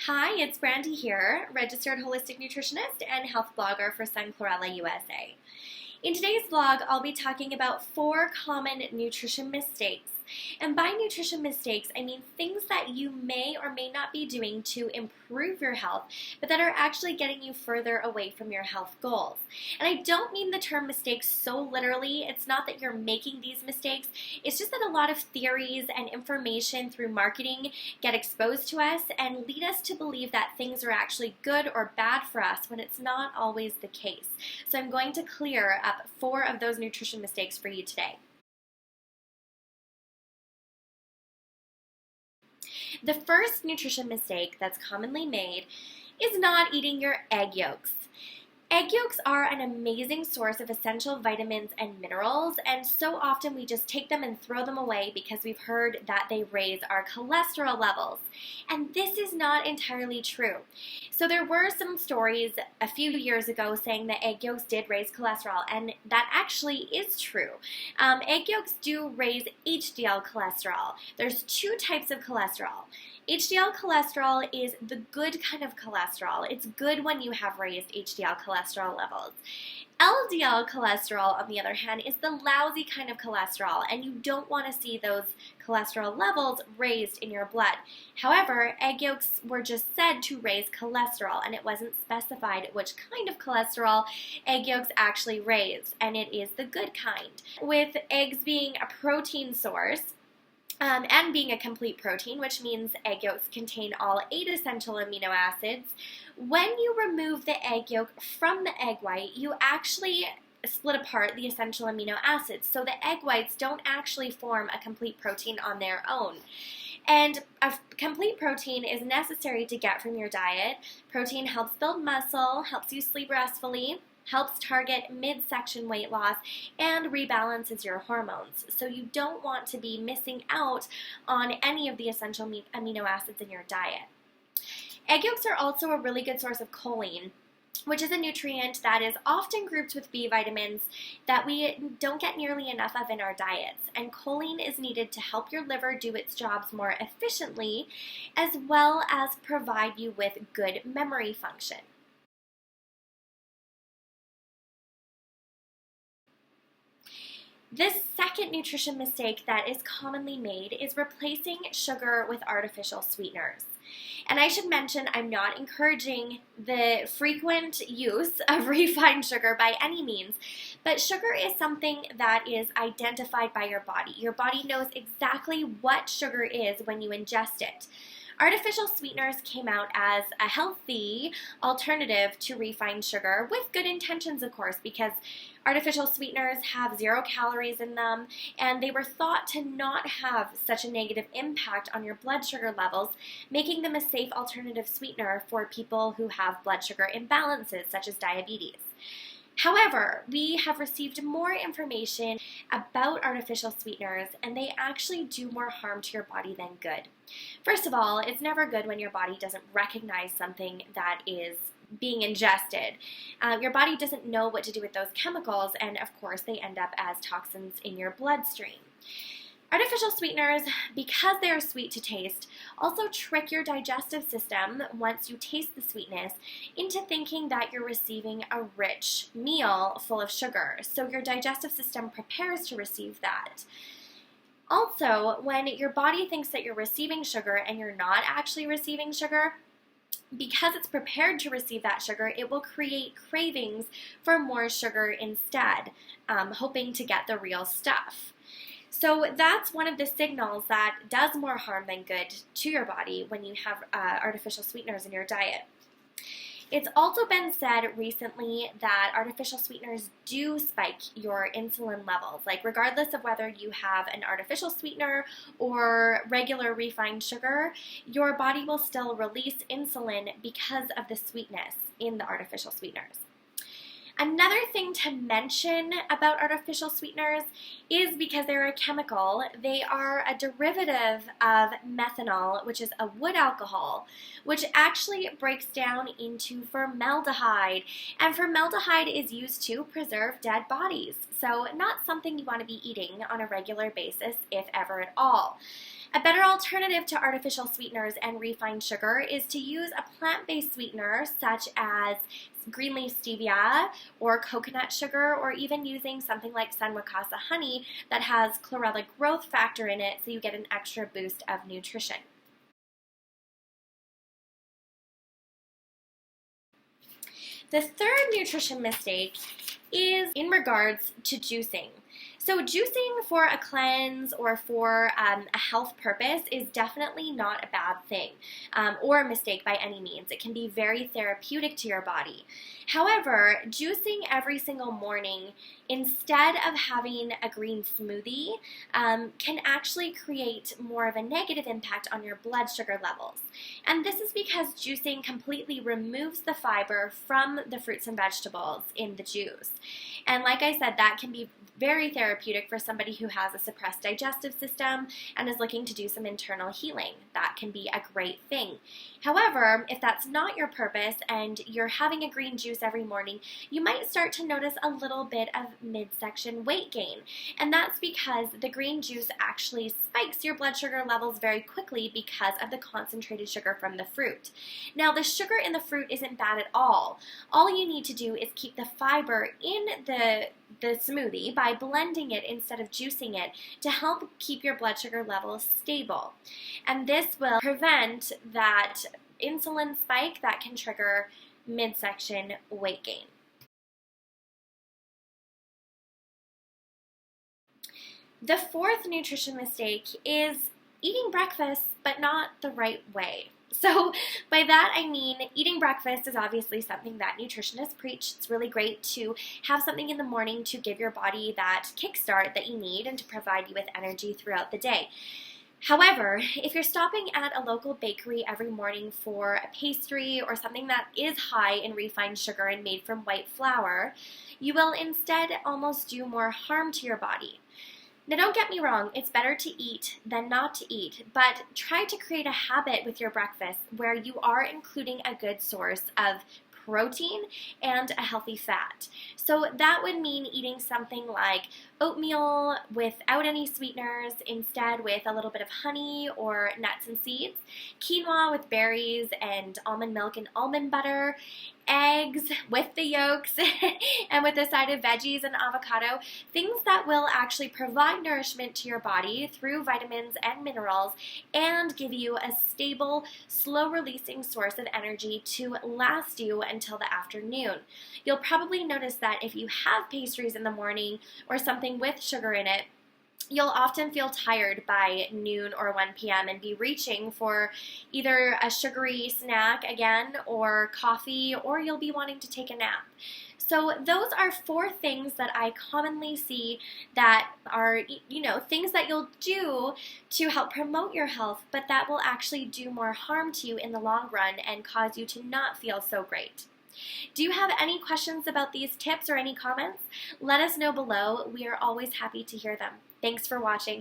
Hi, it's Brandy here, registered holistic nutritionist and health blogger for Chlorella USA. In today's vlog, I'll be talking about 4 common nutrition mistakes. And by nutrition mistakes, I mean things that you may or may not be doing to improve your health, but that are actually getting you further away from your health goals. And I don't mean the term mistakes so literally. It's not that you're making these mistakes. It's just that a lot of theories and information through marketing get exposed to us and lead us to believe that things are actually good or bad for us when it's not always the case. So I'm going to clear up 4 of those nutrition mistakes for you today. The first nutrition mistake that's commonly made is not eating your egg yolks. Egg yolks are an amazing source of essential vitamins and minerals, and so often we just take them and throw them away because we've heard that they raise our cholesterol levels. And this is not entirely true. So there were some stories a few years ago saying that egg yolks did raise cholesterol, and that actually is true. Egg yolks do raise HDL cholesterol. There's 2 types of cholesterol. HDL cholesterol is the good kind of cholesterol. It's good when you have raised HDL cholesterol levels. LDL cholesterol, on the other hand, is the lousy kind of cholesterol, and you don't want to see those cholesterol levels raised in your blood. However, egg yolks were just said to raise cholesterol, and it wasn't specified which kind of cholesterol egg yolks actually raise, and it is the good kind. With eggs being a protein source, and being a complete protein, which means egg yolks contain all 8 essential amino acids, when you remove the egg yolk from the egg white, you actually split apart the essential amino acids. So the egg whites don't actually form a complete protein on their own. And a complete protein is necessary to get from your diet. Protein helps build muscle, helps you sleep restfully, helps target midsection weight loss, and rebalances your hormones. So you don't want to be missing out on any of the essential amino acids in your diet. Egg yolks are also a really good source of choline, which is a nutrient that is often grouped with B vitamins that we don't get nearly enough of in our diets. And choline is needed to help your liver do its jobs more efficiently, as well as provide you with good memory function. This second nutrition mistake that is commonly made is replacing sugar with artificial sweeteners. And I should mention, I'm not encouraging the frequent use of refined sugar by any means, but sugar is something that is identified by your body. Your body knows exactly what sugar is when you ingest it. Artificial sweeteners came out as a healthy alternative to refined sugar, with good intentions, of course, because artificial sweeteners have 0 calories in them, and they were thought to not have such a negative impact on your blood sugar levels, making them a safe alternative sweetener for people who have blood sugar imbalances, such as diabetes. However, we have received more information about artificial sweeteners, and they actually do more harm to your body than good. First of all, it's never good when your body doesn't recognize something that is being ingested. Your body doesn't know what to do with those chemicals, and of course they end up as toxins in your bloodstream. Artificial sweeteners, because they are sweet to taste, also trick your digestive system once you taste the sweetness into thinking that you're receiving a rich meal full of sugar. So your digestive system prepares to receive that. Also, when your body thinks that you're receiving sugar and you're not actually receiving sugar, because it's prepared to receive that sugar, it will create cravings for more sugar instead, hoping to get the real stuff. So that's one of the signals that does more harm than good to your body when you have artificial sweeteners in your diet. It's also been said recently that artificial sweeteners do spike your insulin levels. Like, regardless of whether you have an artificial sweetener or regular refined sugar, your body will still release insulin because of the sweetness in the artificial sweeteners. Another thing to mention about artificial sweeteners is because they're a chemical, they are a derivative of methanol, which is a wood alcohol, which actually breaks down into formaldehyde. And formaldehyde is used to preserve dead bodies, so not something you want to be eating on a regular basis, if ever at all. A better alternative to artificial sweeteners and refined sugar is to use a plant-based sweetener such as green leaf stevia or coconut sugar, or even using something like Sunwakasa honey that has Chlorella growth factor in it, so you get an extra boost of nutrition. The third nutrition mistake is in regards to juicing. So juicing for a cleanse or for a health purpose is definitely not a bad thing or a mistake by any means. It can be very therapeutic to your body. However, juicing every single morning instead of having a green smoothie can actually create more of a negative impact on your blood sugar levels. And this is because juicing completely removes the fiber from the fruits and vegetables in the juice. And like I said, that can be very therapeutic for somebody who has a suppressed digestive system and is looking to do some internal healing. That can be a great thing. However, if that's not your purpose and you're having a green juice every morning, you might start to notice a little bit of midsection weight gain. And that's because the green juice actually spikes your blood sugar levels very quickly because of the concentrated sugar from the fruit. Now, the sugar in the fruit isn't bad at all. All you need to do is keep the fiber in the smoothie by blending it instead of juicing it to help keep your blood sugar levels stable. And this will prevent that insulin spike that can trigger midsection weight gain. The fourth nutrition mistake is eating breakfast but not the right way. So by that I mean eating breakfast is obviously something that nutritionists preach. It's really great to have something in the morning to give your body that kickstart that you need and to provide you with energy throughout the day. However, if you're stopping at a local bakery every morning for a pastry or something that is high in refined sugar and made from white flour, you will instead almost do more harm to your body. Now, don't get me wrong, it's better to eat than not to eat, but try to create a habit with your breakfast where you are including a good source of protein and a healthy fat. So that would mean eating something like oatmeal without any sweeteners, instead with a little bit of honey or nuts and seeds, quinoa with berries and almond milk and almond butter, eggs with the yolks and with a side of veggies and avocado, things that will actually provide nourishment to your body through vitamins and minerals and give you a stable, slow-releasing source of energy to last you until the afternoon. You'll probably notice that if you have pastries in the morning or something with sugar in it, you'll often feel tired by noon or 1 p.m. and be reaching for either a sugary snack again or coffee, or you'll be wanting to take a nap. So those are 4 things that I commonly see that are, things that you'll do to help promote your health, but that will actually do more harm to you in the long run and cause you to not feel so great. Do you have any questions about these tips or any comments? Let us know below. We are always happy to hear them. Thanks for watching.